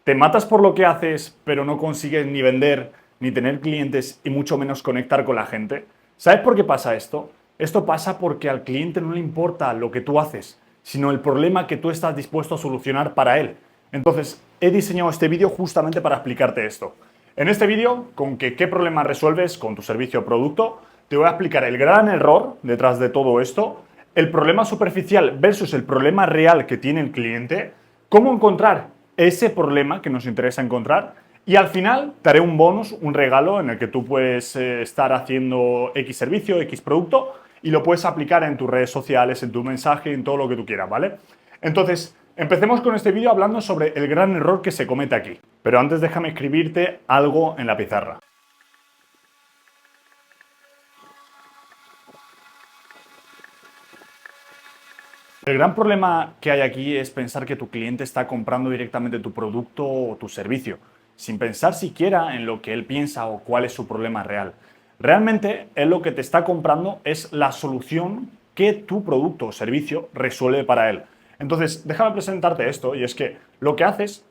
¿Te matas por lo que haces, pero no consigues ni vender, ni tener clientes y mucho menos conectar con la gente? ¿Sabes por qué pasa esto? Esto pasa porque al cliente no le importa lo que tú haces, sino el problema que tú estás dispuesto a solucionar para él. Entonces, he diseñado este vídeo justamente para explicarte esto. En este vídeo, con qué problema resuelves con tu servicio o producto, te voy a explicar el gran error detrás de todo esto, el problema superficial versus el problema real que tiene el cliente, cómo encontrar ese problema que nos interesa encontrar y al final te haré un bonus, un regalo en el que tú puedes estar haciendo X servicio, X producto y lo puedes aplicar en tus redes sociales, en tu mensaje, en todo lo que tú quieras, ¿vale? Entonces, empecemos con este vídeo hablando sobre el gran error que se comete aquí. Pero antes déjame escribirte algo en la pizarra. El gran problema que hay aquí es pensar que tu cliente está comprando directamente tu producto o tu servicio, sin pensar siquiera en lo que él piensa o cuál es su problema real. Realmente, él lo que te está comprando es la solución que tu producto o servicio resuelve para él. Entonces, déjame presentarte esto, y es que lo que haces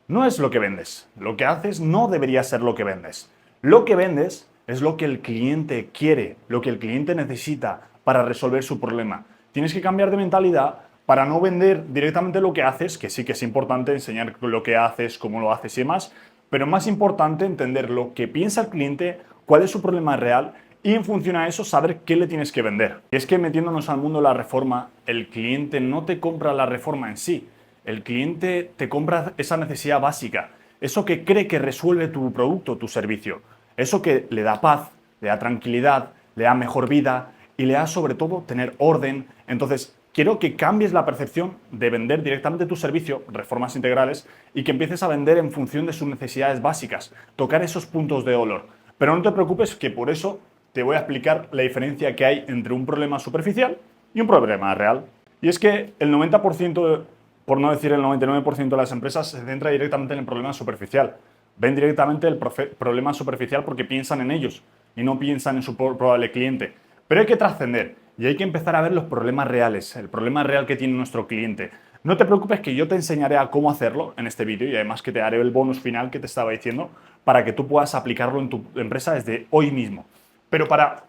no es lo que vendes. Lo que haces no debería ser lo que vendes. Lo que vendes es lo que el cliente quiere, lo que el cliente necesita para resolver su problema. Tienes que cambiar de mentalidad para no vender directamente lo que haces, que sí que es importante enseñar lo que haces, cómo lo haces y demás, pero más importante entender lo que piensa el cliente, cuál es su problema real y en función a eso saber qué le tienes que vender. Y es que metiéndonos al mundo de la reforma, el cliente no te compra la reforma en sí. El cliente te compra esa necesidad básica, eso que cree que resuelve tu producto, tu servicio, eso que le da paz, le da tranquilidad, le da mejor vida y le da sobre todo tener orden. Entonces, quiero que cambies la percepción de vender directamente tu servicio, reformas integrales, y que empieces a vender en función de sus necesidades básicas, tocar esos puntos de dolor. Pero no te preocupes que por eso te voy a explicar la diferencia que hay entre un problema superficial y un problema real. Y es que el 90%, por no decir el 99% de las empresas, se centra directamente en el problema superficial. Ven directamente el problema superficial porque piensan en ellos y no piensan en su probable cliente. Pero hay que trascender y hay que empezar a ver los problemas reales, el problema real que tiene nuestro cliente. No te preocupes que yo te enseñaré a cómo hacerlo en este vídeo y además que te daré el bonus final que te estaba diciendo para que tú puedas aplicarlo en tu empresa desde hoy mismo. Pero para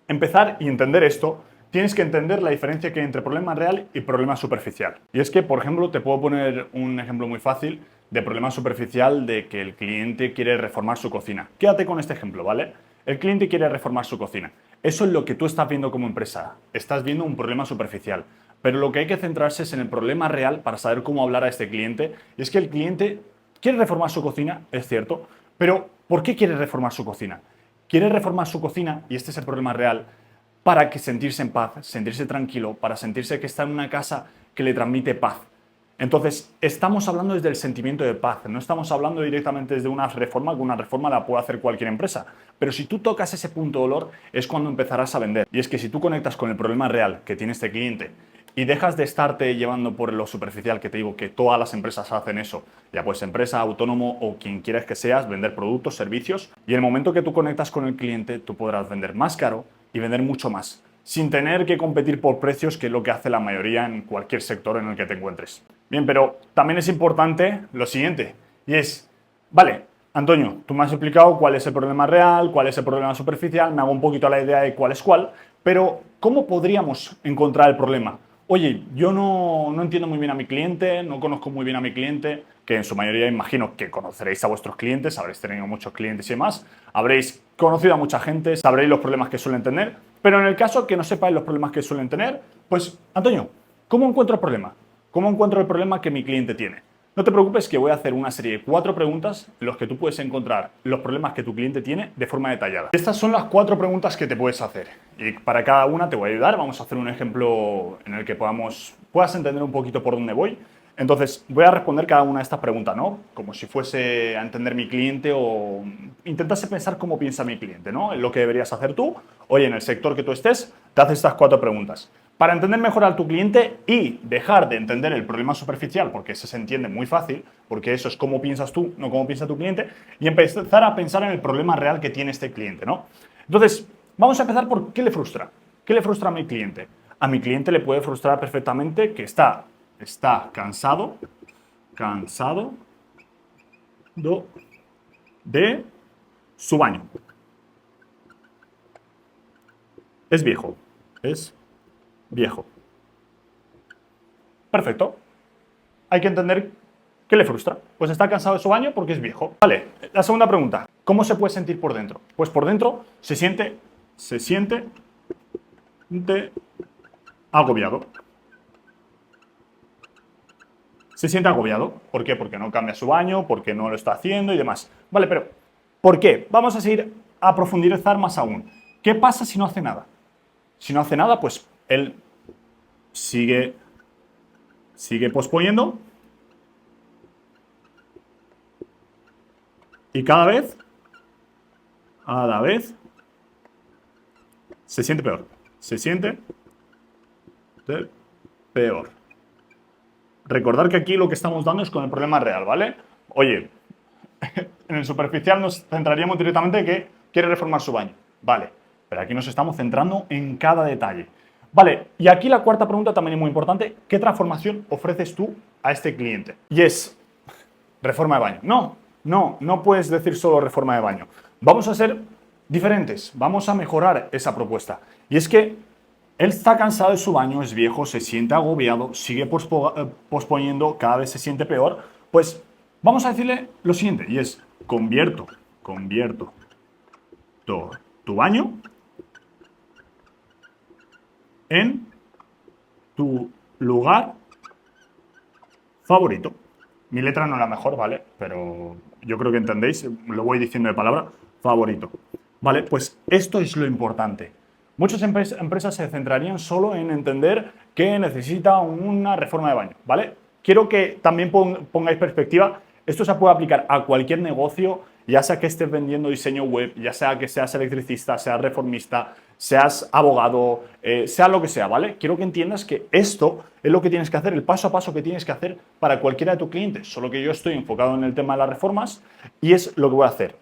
empezar y entender esto, tienes que entender la diferencia que hay entre problema real y problema superficial. Y es que, por ejemplo, te puedo poner un ejemplo muy fácil de problema superficial de que el cliente quiere reformar su cocina. Quédate con este ejemplo, ¿vale? El cliente quiere reformar su cocina. Eso es lo que tú estás viendo como empresa. Estás viendo un problema superficial. Pero lo que hay que centrarse es en el problema real para saber cómo hablar a este cliente. Y es que el cliente quiere reformar su cocina, es cierto, pero ¿por qué quiere reformar su cocina? Quiere reformar su cocina, y este es el problema real, para que sentirse en paz, sentirse tranquilo, para sentirse que está en una casa que le transmite paz. Entonces, estamos hablando desde el sentimiento de paz, no estamos hablando directamente desde una reforma, que una reforma la puede hacer cualquier empresa. Pero si tú tocas ese punto de dolor, es cuando empezarás a vender. Y es que si tú conectas con el problema real que tiene este cliente y dejas de estarte llevando por lo superficial, que te digo que todas las empresas hacen eso, ya pues empresa, autónomo o quien quieras que seas, vender productos, servicios, y en el momento que tú conectas con el cliente, tú podrás vender más caro y vender mucho más, sin tener que competir por precios, que es lo que hace la mayoría en cualquier sector en el que te encuentres. Bien, pero también es importante lo siguiente, y es, vale, Antonio, tú me has explicado cuál es el problema real, cuál es el problema superficial, me hago un poquito la idea de cuál es cuál, pero ¿cómo podríamos encontrar el problema? Oye, yo no entiendo muy bien a mi cliente, no conozco muy bien a mi cliente, que en su mayoría imagino que conoceréis a vuestros clientes, habréis tenido muchos clientes y demás, habréis conocido a mucha gente, sabréis los problemas que suelen tener, pero en el caso que no sepáis los problemas que suelen tener, pues, Antonio, ¿cómo encuentro el problema? ¿Cómo encuentro el problema que mi cliente tiene? No te preocupes que voy a hacer una serie de 4 preguntas en las que tú puedes encontrar los problemas que tu cliente tiene de forma detallada. Estas son las 4 preguntas que te puedes hacer y para cada una te voy a ayudar. Vamos a hacer un ejemplo en el que puedas entender un poquito por dónde voy. Entonces, voy a responder cada una de estas preguntas, ¿no? Como si fuese a entender mi cliente o intentase pensar cómo piensa mi cliente, ¿no? En lo que deberías hacer tú. Oye, en el sector que tú estés, te haces estas 4 preguntas. Para entender mejor a tu cliente y dejar de entender el problema superficial, porque ese se entiende muy fácil, porque eso es cómo piensas tú, no cómo piensa tu cliente, y empezar a pensar en el problema real que tiene este cliente, ¿no? Entonces, vamos a empezar por qué le frustra. ¿Qué le frustra a mi cliente? A mi cliente le puede frustrar perfectamente que está cansado de su baño. Es viejo. Es viejo. Perfecto. Hay que entender qué le frustra. Pues está cansado de su baño porque es viejo. Vale, la segunda pregunta. ¿Cómo se puede sentir por dentro? Pues por dentro se siente agobiado. Se siente agobiado. ¿Por qué? Porque no cambia su baño, porque no lo está haciendo y demás. Vale, pero ¿por qué? Vamos a seguir a profundizar más aún. ¿Qué pasa si no hace nada? Si no hace nada, pues él sigue posponiendo y cada vez se siente peor. Se siente peor. Recordar que aquí lo que estamos dando es con el problema real, ¿vale? Oye, en el superficial nos centraríamos directamente en que quiere reformar su baño. Vale, pero aquí nos estamos centrando en cada detalle. Vale, y aquí la cuarta pregunta también es muy importante. ¿Qué transformación ofreces tú a este cliente? Y es reforma de baño. No puedes decir solo reforma de baño. Vamos a ser diferentes, vamos a mejorar esa propuesta. Y es que él está cansado de su baño, es viejo, se siente agobiado, sigue posponiendo, cada vez se siente peor. Pues vamos a decirle lo siguiente, y es convierto tu baño en tu lugar favorito. Mi letra no es la mejor, ¿vale? Pero yo creo que entendéis, lo voy diciendo de palabra, favorito. ¿Vale? Pues esto es lo importante. Muchas empresas se centrarían solo en entender que necesita una reforma de baño, ¿vale? Quiero que también pongáis perspectiva. Esto se puede aplicar a cualquier negocio, ya sea que estés vendiendo diseño web, ya sea que seas electricista, seas reformista, seas abogado, sea lo que sea, ¿vale? Quiero que entiendas que esto es lo que tienes que hacer, el paso a paso que tienes que hacer para cualquiera de tus clientes. Solo que yo estoy enfocado en el tema de las reformas y es lo que voy a hacer.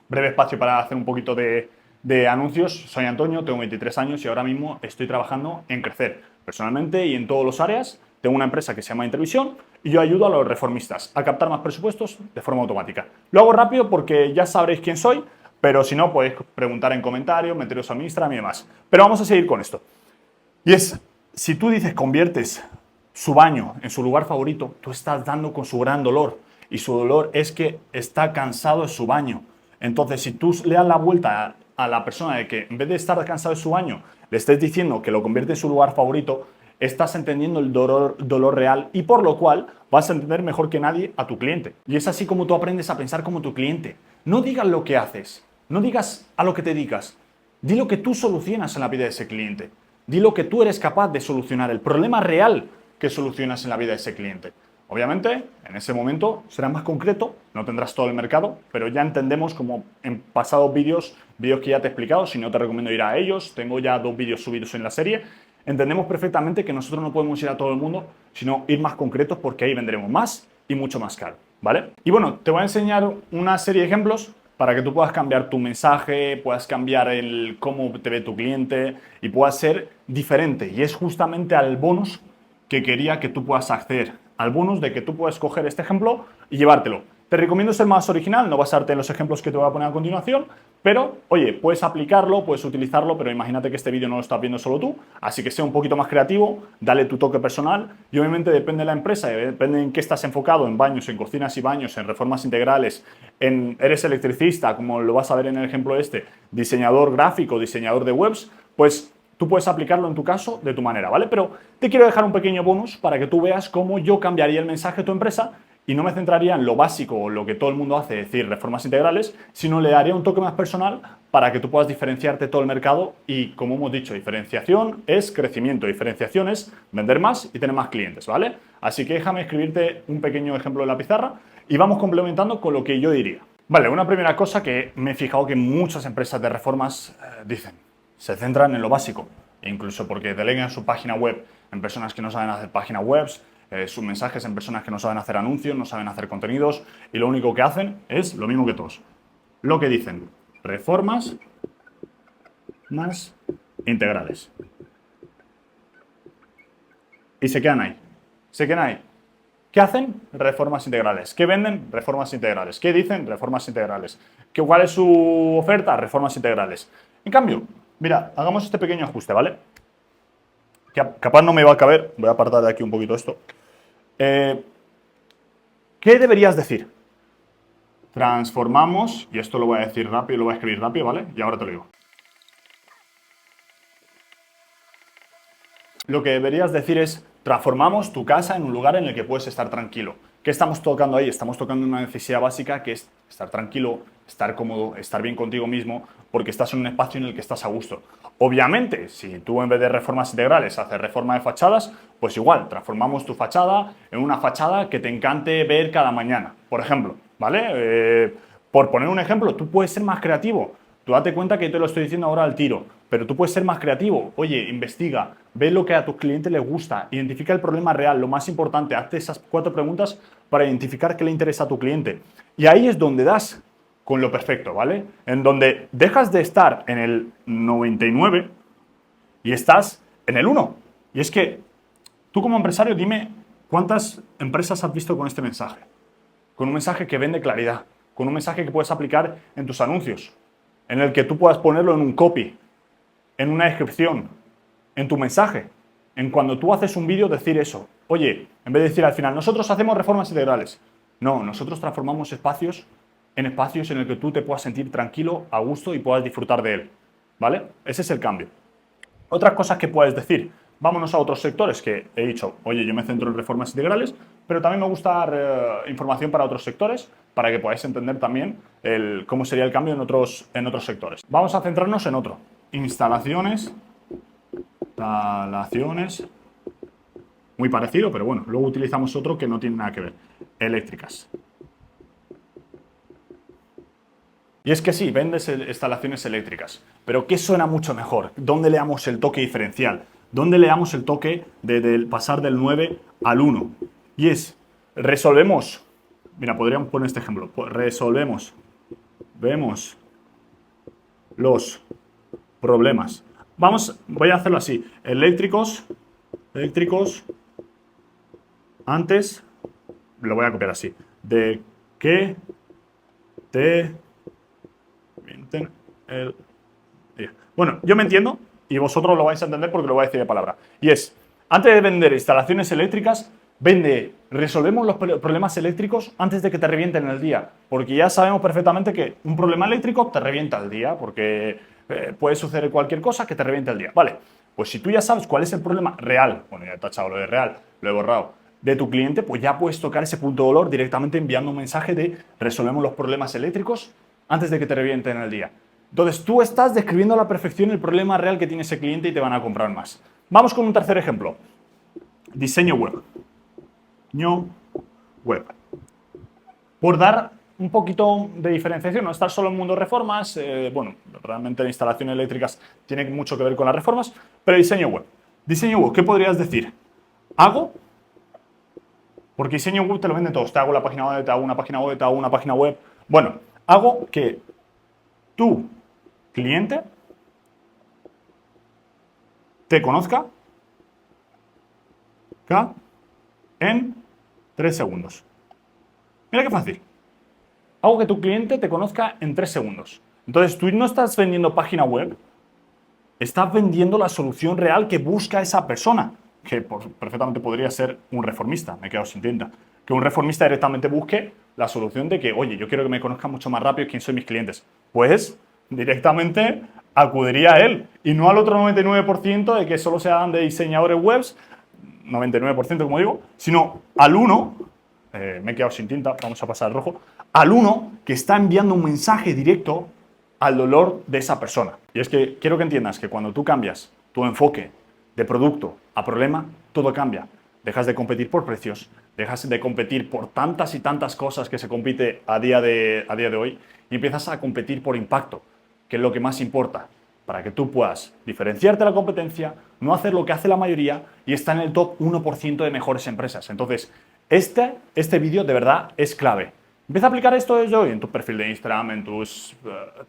Breve espacio para hacer un poquito de anuncios. Soy Antonio, tengo 23 años y ahora mismo estoy trabajando en crecer personalmente y en todas las áreas. Tengo una empresa que se llama Intervisión y yo ayudo a los reformistas a captar más presupuestos de forma automática. Lo hago rápido porque ya sabréis quién soy, pero si no podéis preguntar en comentarios, meteros a mi Instagram y demás. Pero vamos a seguir con esto. Y es, si tú dices conviertes su baño en su lugar favorito, tú estás dando con su gran dolor. Y su dolor es que está cansado de su baño. Entonces, si tú le das la vuelta a la persona de que en vez de estar cansado de su baño, le estés diciendo que lo convierte en su lugar favorito, estás entendiendo el dolor real y por lo cual vas a entender mejor que nadie a tu cliente. Y es así como tú aprendes a pensar como tu cliente. No digas lo que haces, no digas a lo que te dedicas, di lo que tú solucionas en la vida de ese cliente. Di lo que tú eres capaz de solucionar, el problema real que solucionas en la vida de ese cliente. Obviamente, en ese momento será más concreto, no tendrás todo el mercado, pero ya entendemos como en pasados vídeos que ya te he explicado, si no te recomiendo ir a ellos, tengo ya 2 vídeos subidos en la serie, entendemos perfectamente que nosotros no podemos ir a todo el mundo, sino ir más concretos porque ahí vendremos más y mucho más caro, ¿vale? Y bueno, te voy a enseñar una serie de ejemplos para que tú puedas cambiar tu mensaje, puedas cambiar el cómo te ve tu cliente y puedas ser diferente. Y es justamente al bonus que quería que tú puedas acceder, al bonus de que tú puedas coger este ejemplo y llevártelo. Te recomiendo ser más original, no basarte en los ejemplos que te voy a poner a continuación, pero, oye, puedes aplicarlo, puedes utilizarlo, pero imagínate que este vídeo no lo estás viendo solo tú, así que sea un poquito más creativo, dale tu toque personal y obviamente depende de la empresa, depende en qué estás enfocado, en baños, en cocinas y baños, en reformas integrales, eres electricista, como lo vas a ver en el ejemplo este, diseñador gráfico, diseñador de webs, pues tú puedes aplicarlo en tu caso de tu manera, ¿vale? Pero te quiero dejar un pequeño bonus para que tú veas cómo yo cambiaría el mensaje de tu empresa y no me centraría en lo básico o lo que todo el mundo hace, es decir, reformas integrales, sino le daría un toque más personal para que tú puedas diferenciarte de todo el mercado y, como hemos dicho, diferenciación es crecimiento, diferenciación es vender más y tener más clientes, ¿vale? Así que déjame escribirte un pequeño ejemplo en la pizarra y vamos complementando con lo que yo diría. Vale, una primera cosa que me he fijado que muchas empresas de reformas dicen, se centran en lo básico, incluso porque delegan su página web en personas que no saben hacer páginas web, sus mensajes en personas que no saben hacer anuncios, no saben hacer contenidos y lo único que hacen es lo mismo que todos. Lo que dicen, reformas más integrales. Y se quedan ahí. Se quedan ahí. ¿Qué hacen? Reformas integrales. ¿Qué venden? Reformas integrales. ¿Qué dicen? Reformas integrales. ¿Cuál es su oferta? Reformas integrales. En cambio, mira, hagamos este pequeño ajuste, ¿vale? Que capaz no me va a caber. Voy a apartar de aquí un poquito esto. ¿Qué deberías decir? Transformamos, y esto lo voy a decir rápido, lo voy a escribir rápido, ¿vale? Y ahora te lo digo. Lo que deberías decir es, transformamos tu casa en un lugar en el que puedes estar tranquilo. ¿Qué estamos tocando ahí? Estamos tocando una necesidad básica que es estar tranquilo, estar cómodo, estar bien contigo mismo, porque estás en un espacio en el que estás a gusto. Obviamente, si tú en vez de reformas integrales haces reforma de fachadas, pues igual, transformamos tu fachada en una fachada que te encante ver cada mañana, por ejemplo, ¿vale? Por poner un ejemplo, tú puedes ser más creativo. Tú date cuenta que te lo estoy diciendo ahora al tiro, pero tú puedes ser más creativo. Oye, investiga, ve lo que a tus clientes les gusta, identifica el problema real, lo más importante, hazte esas 4 preguntas para identificar qué le interesa a tu cliente. Y ahí es donde das con lo perfecto, ¿vale? En donde dejas de estar en el 99 y estás en el 1. Y es que tú como empresario dime cuántas empresas has visto con este mensaje. Con un mensaje que vende claridad, con un mensaje que puedes aplicar en tus anuncios, en el que tú puedas ponerlo en un copy, en una descripción, en tu mensaje, en cuando tú haces un vídeo decir eso. Oye, en vez de decir al final, nosotros hacemos reformas integrales. No, nosotros transformamos espacios en espacios en el que tú te puedas sentir tranquilo, a gusto y puedas disfrutar de él. ¿Vale? Ese es el cambio. Otras cosas que puedes decir. Vámonos a otros sectores que he dicho, oye, yo me centro en reformas integrales, pero también me gusta dar información para otros sectores para que podáis entender también cómo sería el cambio en otros sectores. Vamos a centrarnos en otro. Instalaciones, muy parecido, pero bueno, luego utilizamos otro que no tiene nada que ver. Eléctricas. Y es que sí, vendes instalaciones eléctricas, pero ¿qué suena mucho mejor? ¿Dónde le damos el toque diferencial? ¿Dónde le damos el toque de pasar del 9 al 1? Y es, resolvemos, mira, podríamos poner este ejemplo, vemos los problemas. Voy a hacerlo así, eléctricos, antes, lo voy a copiar así, de que te vienten el día. Bueno, yo me entiendo y vosotros lo vais a entender porque lo voy a decir de palabra. Y es, antes de vender instalaciones eléctricas, resolvemos los problemas eléctricos antes de que te revienten el día. Porque ya sabemos perfectamente que un problema eléctrico te revienta el día, porque puede suceder cualquier cosa que te reviente el día. Vale, pues si tú ya sabes cuál es el problema real, bueno, ya he tachado lo de real, lo he borrado, de tu cliente, pues ya puedes tocar ese punto de dolor directamente enviando un mensaje de resolvemos los problemas eléctricos antes de que te revienten el día. Entonces tú estás describiendo a la perfección el problema real que tiene ese cliente y te van a comprar más. Vamos con un tercer ejemplo. Diseño web. Por dar un poquito de diferenciación, no estar solo en el mundo de reformas, bueno, realmente las instalaciones eléctricas tienen mucho que ver con las reformas, pero diseño web. Diseño web, ¿qué podrías decir? Porque diseño web te lo venden todos, te hago la página web, te hago una página web, te hago una página web. Bueno, hago que tu cliente te conozca en 3 segundos. Mira qué fácil. Hago que tu cliente te conozca en 3 segundos. Entonces, tú no estás vendiendo página web, estás vendiendo la solución real que busca esa persona, que perfectamente podría ser un reformista, me he quedado sin tinta. Que un reformista directamente busque la solución de que, oye, yo quiero que me conozcan mucho más rápido quién son mis clientes. Pues directamente acudiría a él y no al otro 99% de que solo se hagan de diseñadores webs, 99% como digo, sino al 1, me he quedado sin tinta, vamos a pasar al rojo, al 1 que está enviando un mensaje directo al dolor de esa persona. Y es que quiero que entiendas que cuando tú cambias tu enfoque de producto a problema, todo cambia. Dejas de competir por precios, dejas de competir por tantas y tantas cosas que se compite a día de hoy y empiezas a competir por impacto, que es lo que más importa, para que tú puedas diferenciarte de la competencia, no hacer lo que hace la mayoría y estar en el top 1% de mejores empresas. Entonces, este vídeo de verdad es clave. Empieza a aplicar esto desde hoy en tu perfil de Instagram, en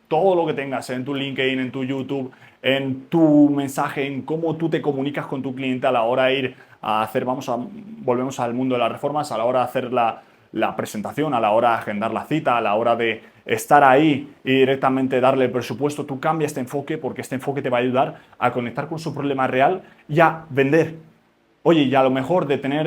todo lo que tengas, en tu LinkedIn, en tu YouTube, en tu mensaje, en cómo tú te comunicas con tu cliente a la hora de ir a hacer, volvemos al mundo de las reformas, a la hora de hacer la presentación, a la hora de agendar la cita, a la hora de estar ahí y directamente darle el presupuesto, tú cambia este enfoque porque este enfoque te va a ayudar a conectar con su problema real y a vender. Oye, y a lo mejor de tener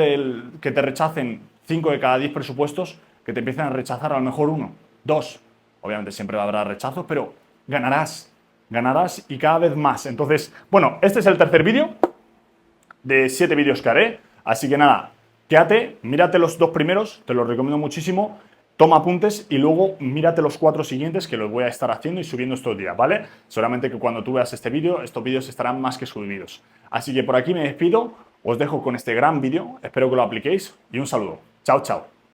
que te rechacen 5 de cada 10 presupuestos, que te empiecen a rechazar a lo mejor 1, 2. Obviamente siempre habrá rechazos, pero ganarás y cada vez más. Entonces, bueno, este es el tercer vídeo de 7 vídeos que haré. Así que nada, quédate, mírate los 2 primeros, te los recomiendo muchísimo. Toma apuntes y luego mírate los 4 siguientes que los voy a estar haciendo y subiendo estos días, ¿vale? Solamente que cuando tú veas este vídeo, estos vídeos estarán más que subidos. Así que por aquí me despido, os dejo con este gran vídeo, espero que lo apliquéis y un saludo. Chao, chao.